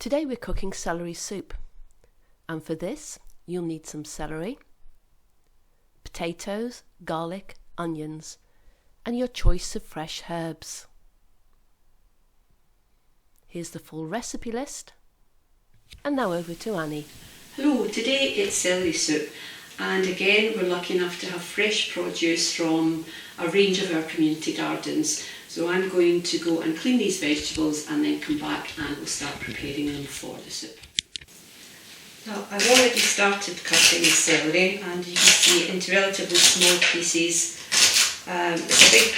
Today we're cooking celery soup, and for this you'll need some celery, potatoes, garlic, onions, and your choice of fresh herbs. Here's the full recipe list, and now over to Annie. Hello, today it's celery soup, and again we're lucky enough to have fresh produce from a range of our community gardens. So I'm going to go and clean these vegetables and then come back and we'll start preparing them for the soup. Now I've already started cutting the celery, and you can see it into relatively small pieces. It's a big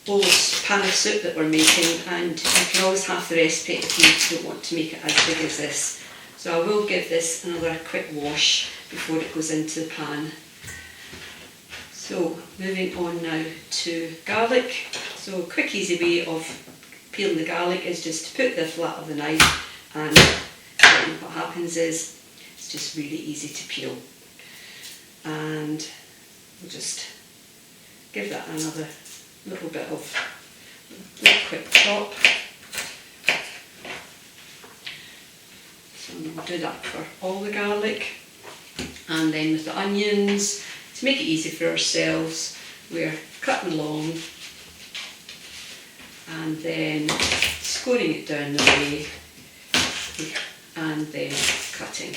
bowl of pan of soup that we're making, and you can always have the recipe if you don't want to make it as big as this. So I will give this another quick wash before it goes into the pan. So moving on now to garlic. So a quick easy way of peeling the garlic is just to put the flat of the knife, and then what happens is it's just really easy to peel. And we'll just give that another little bit of quick chop. So we'll do that for all the garlic. And then with the onions, to make it easy for ourselves, we're cutting long and then scoring it down the way and then cutting.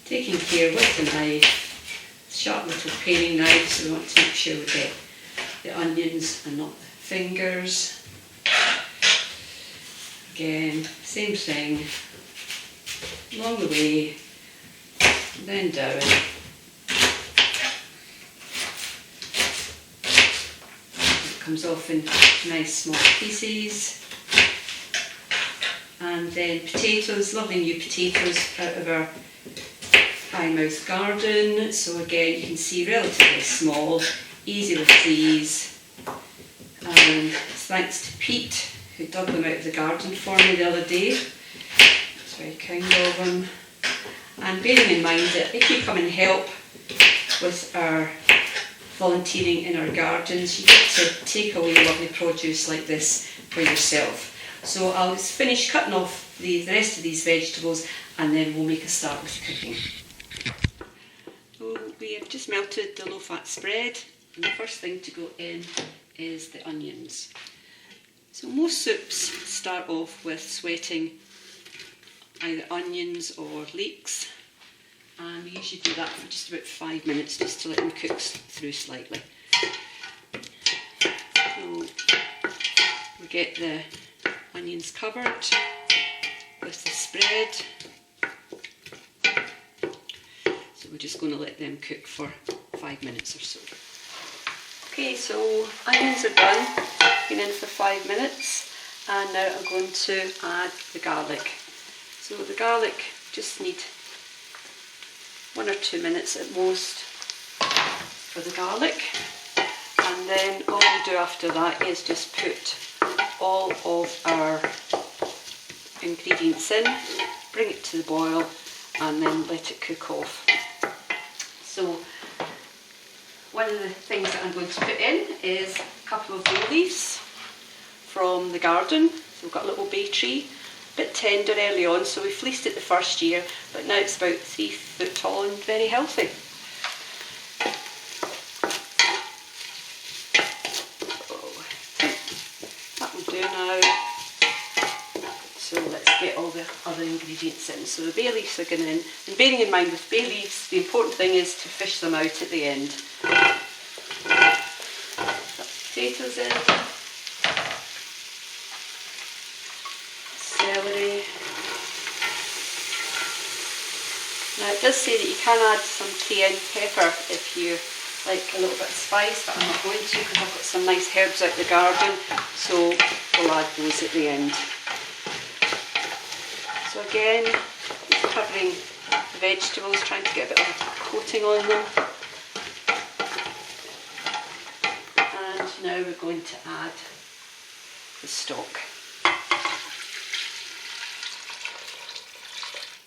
Taking care with the knife, sharp little paring knife, so we want to make sure we get the onions and not the fingers. Again, same thing, along the way, then down. It comes off in nice small pieces. And then potatoes, lovely new potatoes out of our high-mouth garden. So again, you can see relatively small, easy to freeze. And it's thanks to Pete, who dug them out of the garden for me the other day. It's very kind of him. And bearing in mind that if you come and help with our volunteering in our gardens, you get to take away lovely produce like this for yourself. So I'll finish cutting off the rest of these vegetables, and then we'll make a start with cooking. So we have just melted the low-fat spread, and the first thing to go in is the onions. So most soups start off with sweating either onions or leeks, and we usually do that for just about 5 minutes just to let them cook through slightly. So we get the onions covered with the spread, so we're just going to let them cook for 5 minutes or so. Okay, so onions are done, been in for 5 minutes, and now I'm going to add the garlic. So the garlic just need 1 or 2 minutes at most for the garlic, and then all we do after that is just put all of our ingredients in, bring it to the boil, and then let it cook off. So one of the things that I'm going to put in is a couple of bay leaves from the garden. So we've got a little bay tree, a bit tender early on, so we fleeced it the first year, but now it's about 3 foot tall and very healthy. That will do now. So let's get all the other ingredients in. So the bay leaves are going in, and bearing in mind with bay leaves, the important thing is to fish them out at the end. Put potatoes in, celery. Now it does say that you can add some cayenne pepper if you like a little bit of spice, but I'm not going to because I've got some nice herbs out the garden, so we'll add those at the end. So again, just covering the vegetables, trying to get a bit of a coating on them. And now we're going to add the stock.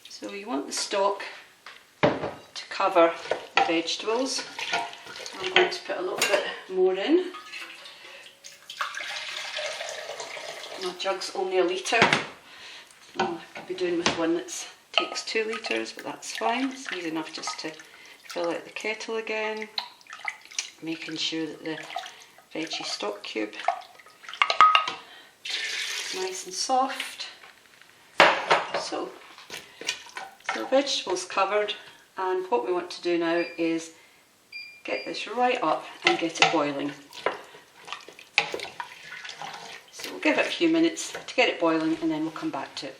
So you want the stock to cover the vegetables. I'm going to put a little bit more in. My jug's only a litre. I could be doing with one that takes 2 litres, but that's fine. It's easy enough just to fill out the kettle again, making sure that the veggie stock cube is nice and soft. So vegetables covered, and what we want to do now is get this right up and get it boiling. So we'll give it a few minutes to get it boiling and then we'll come back to it.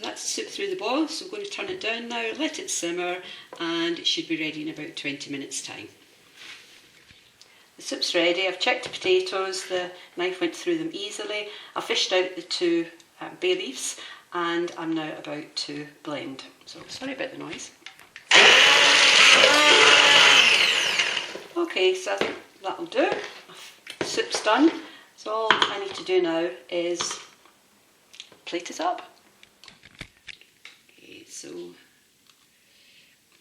That's the soup through the boil, so we're going to turn it down now, let it simmer, and it should be ready in about 20 minutes time. The soup's ready. I've checked the potatoes, the knife went through them easily. I fished out the 2 bay leaves, and I'm now about to blend. So sorry about the noise. Okay, so I think that'll do. The soup's done. So all I need to do now is plate it up. Okay, so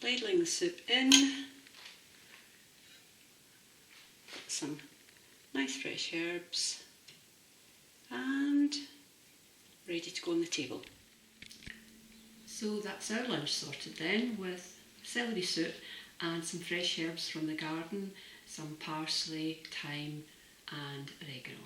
ladling the soup in. Got some nice fresh herbs and ready to go on the table. So that's our lunch sorted then, with celery soup and some fresh herbs from the garden, some parsley, thyme and oregano.